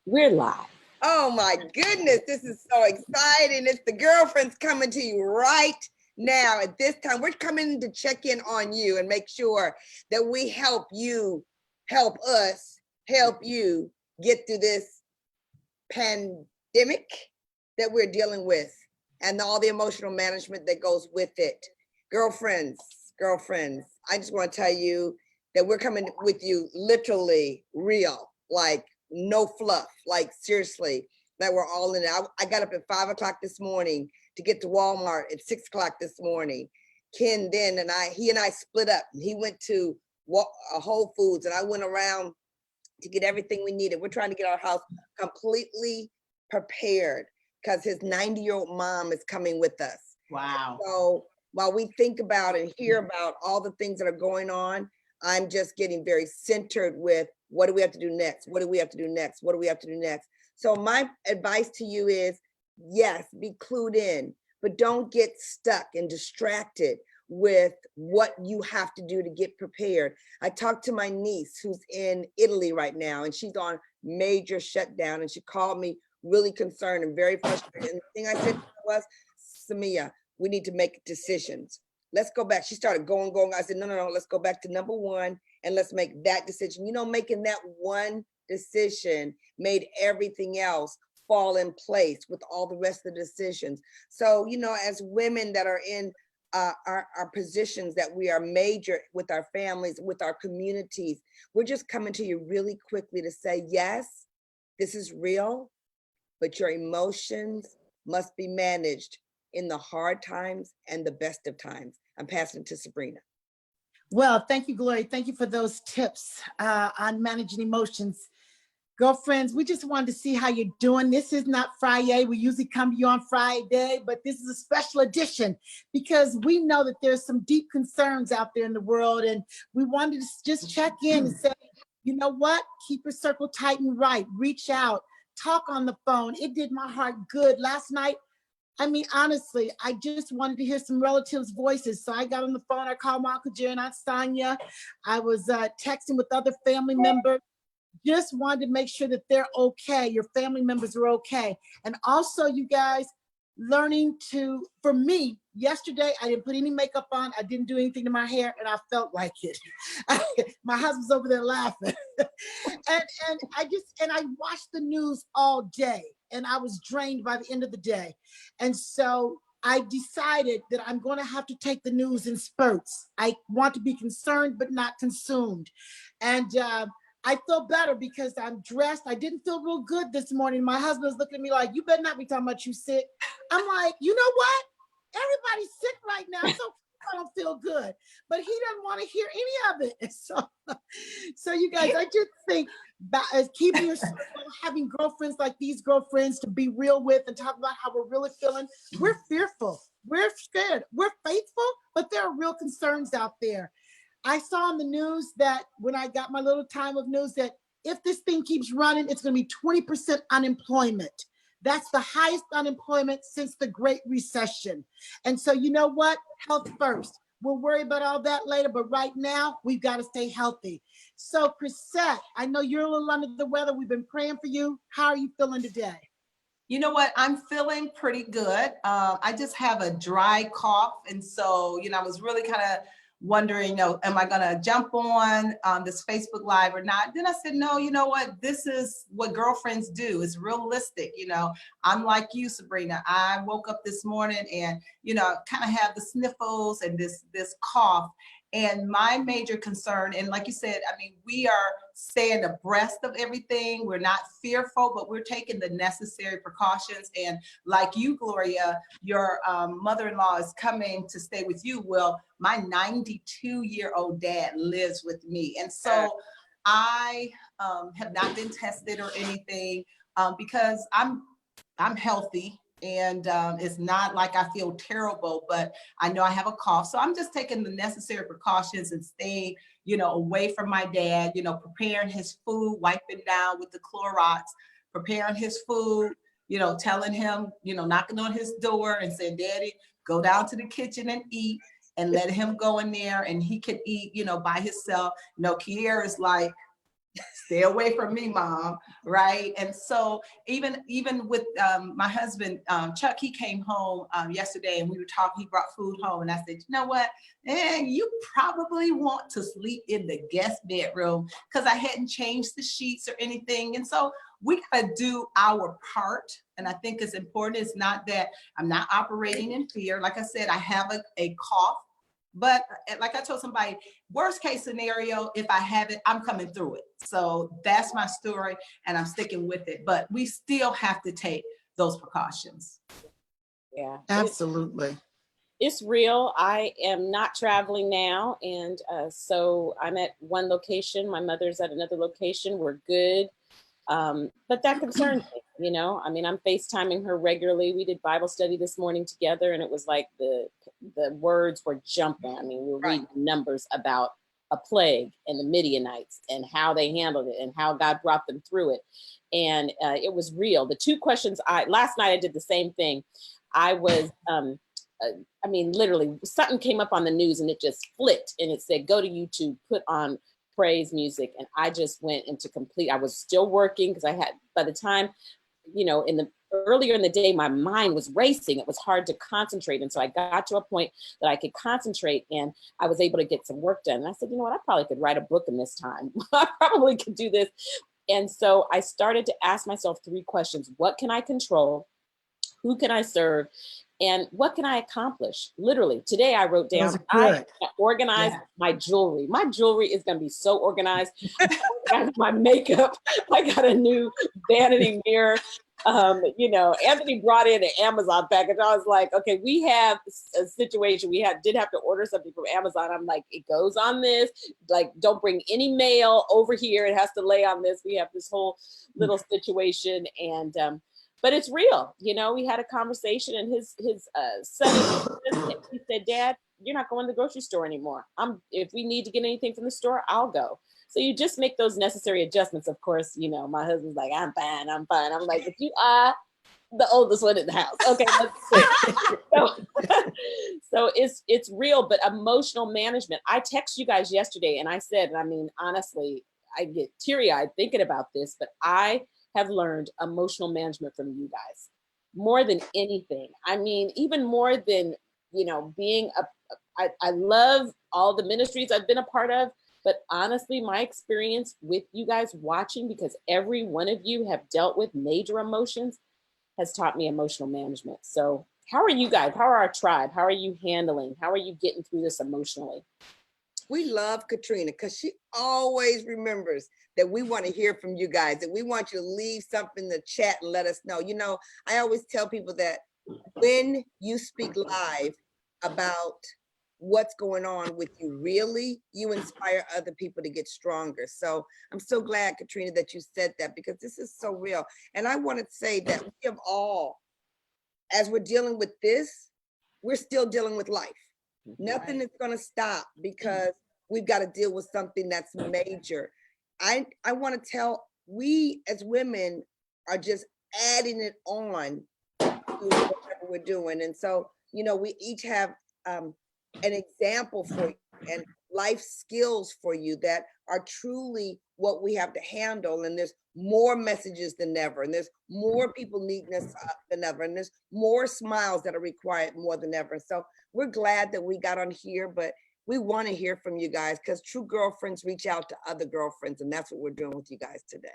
We're live. Oh my goodness, this is so exciting. It's the girlfriends coming to you right now at this time. We're coming to check in on you and make sure that we help you, help us, help you get through this pandemic that we're dealing with and all the emotional management that goes with it. Girlfriends, I just want to tell you that we're coming with you literally real, like no fluff, like seriously, that we're all in it. I got up at 5 o'clock this morning to get to Walmart at 6 o'clock this morning. Ken then and he and I split up. He went to Whole Foods and I went around to get everything we needed. We're trying to get our house completely prepared because his 90-year-old mom is coming with us. Wow. So while we think about and hear about all the things that are going on, I'm just getting very centered with what do we have to do next? What do we have to do next? What do we have to do next? So my advice to you is, yes, be clued in, but don't get stuck and distracted with what you have to do to get prepared. I talked to my niece who's in Italy right now, and she's on major shutdown, and she called me really concerned and very frustrated. And the thing I said to her was, Samia, we need to make decisions. Let's go back. She started going. I said, no, let's go back to number one and let's make that decision. You know, making that one decision made everything else fall in place with all the rest of the decisions. So, you know, as women that are in our positions that we are major with our families, with our communities, we're just coming to you really quickly to say, yes, this is real, but your emotions must be managed in the hard times and the best of times. I'm passing it to Sabrina. Well, thank you, Gloria. Thank you for those tips on managing emotions. Girlfriends, we just wanted to see how you're doing. This is not Friday. We usually come to you on Friday, but this is a special edition because we know that there's some deep concerns out there in the world, and we wanted to just check in and say, you know what? Keep your circle tight and right. Reach out. Talk on the phone. It did my heart good last night. I mean, honestly, I just wanted to hear some relatives' voices. So I got on the phone. I called my Uncle Jerry and Aunt Sonia. I was texting with other family members. Just wanted to make sure that they're okay. Your family members are okay. And also, you guys, learning to, for me, yesterday, I didn't put any makeup on. I didn't do anything to my hair, and I felt like it. My husband's over there laughing. and I watched the news all day, and I was drained by the end of the day. And so I decided that I'm going to have to take the news in spurts. I want to be concerned, but not consumed. And I feel better because I'm dressed. I didn't feel real good this morning. My husband was looking at me like, you better not be talking about you sick. I'm like, you know what? Everybody's sick right now, so I don't feel good. But he doesn't want to hear any of it. So you guys, I just think as keeping your circle, having girlfriends like these girlfriends to be real with and talk about how we're really feeling. We're fearful. We're scared. We're faithful, but there are real concerns out there. I saw on the news that when I got my little time of news that if this thing keeps running, it's going to be 20% unemployment. That's the highest unemployment since the Great Recession. And so you know what? Health first. We'll worry about all that later, but right now we've got to stay healthy. So Chrisette, I know you're a little under the weather. We've been praying for you. How are you feeling today? You know what? I'm feeling pretty good. I just have a dry cough. And so, you know, I was really kind of wondering, you know, am I going to jump on this Facebook Live or not? Then I said, no, you know what? This is what girlfriends do. It's realistic. You know, I'm like you, Sabrina. I woke up this morning and, you know, kind of have the sniffles and this cough. And my major concern, and like you said, I mean, we are staying abreast of everything. We're not fearful, but we're taking the necessary precautions. And like you, Gloria, your mother-in-law is coming to stay with you. Well, my 92-year-old dad lives with me. And so I have not been tested or anything because I'm healthy. And it's not like I feel terrible, but I know I have a cough. So I'm just taking the necessary precautions and staying, you know, away from my dad, you know, preparing his food, wiping down with the Clorox, preparing his food, you know, telling him, you know, knocking on his door and saying, Daddy, go down to the kitchen and eat, and let him go in there and he can eat, you know, by himself. You know, Kiera is like, stay away from me, mom, right? And so even with my husband, Chuck, he came home yesterday and we were talking, he brought food home and I said, you know what, you probably want to sleep in the guest bedroom, because I hadn't changed the sheets or anything. And so we gotta do our part. And I think it's important. It's not that I'm not operating in fear. Like I said, I have a cough, but like I told somebody, worst case scenario, if I have it, I'm coming through it. So that's my story and I'm sticking with it. But we still have to take those precautions. Yeah, Absolutely. it's real. I am not traveling now. And so I'm at one location. My mother's at another location. We're good. But that concerns me, you know. I mean, I'm FaceTiming her regularly. We did Bible study this morning together, and it was like the words were jumping. I mean, we were reading numbers about a plague and the Midianites and how they handled it and how God brought them through it. And it was real. The two questions last night I did the same thing. I was, I mean, literally something came up on the news and it just flipped and it said, go to YouTube, put on praise music. And I just went into I was still working because I had, by the time, you know, earlier in the day, my mind was racing. It was hard to concentrate. And so I got to a point that I could concentrate and I was able to get some work done. And I said, you know what, I probably could write a book in this time. I probably could do this. And so I started to ask myself 3 questions. What can I control? Who can I serve? And what can I accomplish? Literally, today I wrote down, I organized my jewelry. My jewelry is going to be so organized. My makeup, I got a new vanity mirror. You know, Anthony brought in an Amazon package. I was like, okay, we have a situation. We did have to order something from Amazon. I'm like, it goes on this. Like, don't bring any mail over here. It has to lay on this. We have this whole little situation. And but it's real. You know, we had a conversation and his son, he said, Dad, you're not going to the grocery store anymore. If we need to get anything from the store, I'll go. So you just make those necessary adjustments. Of course, you know, my husband's like, I'm fine. I'm like, but you are the oldest one in the house. Okay, let's see. So it's real, but emotional management. I texted you guys yesterday and I said, I mean, honestly, I get teary-eyed thinking about this, but I have learned emotional management from you guys more than anything. I mean, even more than, you know, being I love all the ministries I've been a part of, but honestly, my experience with you guys watching, because every one of you have dealt with major emotions, has taught me emotional management. So how are you guys? How are our tribe? How are you handling? How are you getting through this emotionally? We love Katrina because she always remembers that we want to hear from you guys, that we want you to leave something in the chat and let us know. You know, I always tell people that when you speak live about what's going on with you, really, you inspire other people to get stronger. So I'm so glad, Katrina, that you said that, because this is so real. And I want to say that we have all, as we're dealing with this, we're still dealing with life. Nothing is going to stop because we've got to deal with something that's major. I want to tell, we as women are just adding it on to whatever we're doing. And so, you know, we each have an example for you and life skills for you that are truly what we have to handle. And there's more messages than ever. And there's more people needing us than ever. And there's more smiles that are required more than ever. So we're glad that we got on here, but we want to hear from you guys because true girlfriends reach out to other girlfriends. And that's what we're doing with you guys today.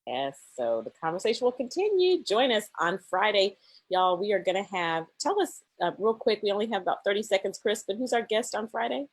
Yes, so the conversation will continue. Join us on Friday. Y'all, we are going to tell us real quick, we only have about 30 seconds, Chris, but who's our guest on Friday?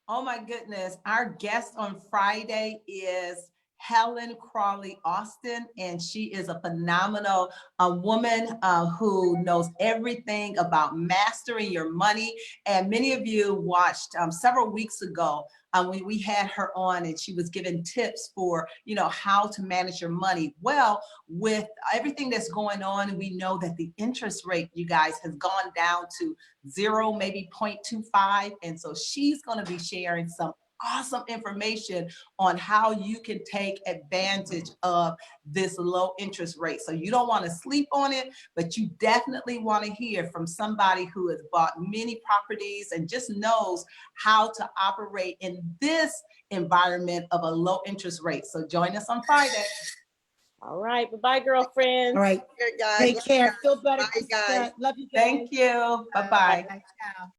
Oh my goodness. Our guest on Friday is Helen Crawley Austin, and she is a phenomenal woman who knows everything about mastering your money. And many of you watched several weeks ago when we had her on, and she was giving tips for, you know, how to manage your money. Well, with everything that's going on, we know that the interest rate, you guys, has gone down to 0, maybe 0.25. And so she's going to be sharing some awesome information on how you can take advantage of this low interest rate. So you don't want to sleep on it, but you definitely want to hear from somebody who has bought many properties and just knows how to operate in this environment of a low interest rate. So join us on Friday. All right. Bye-bye, girlfriends. All right. Here, guys. Take care. Feel better. Bye, guys. Love you guys. Thank you. Bye-bye. Bye. Ciao.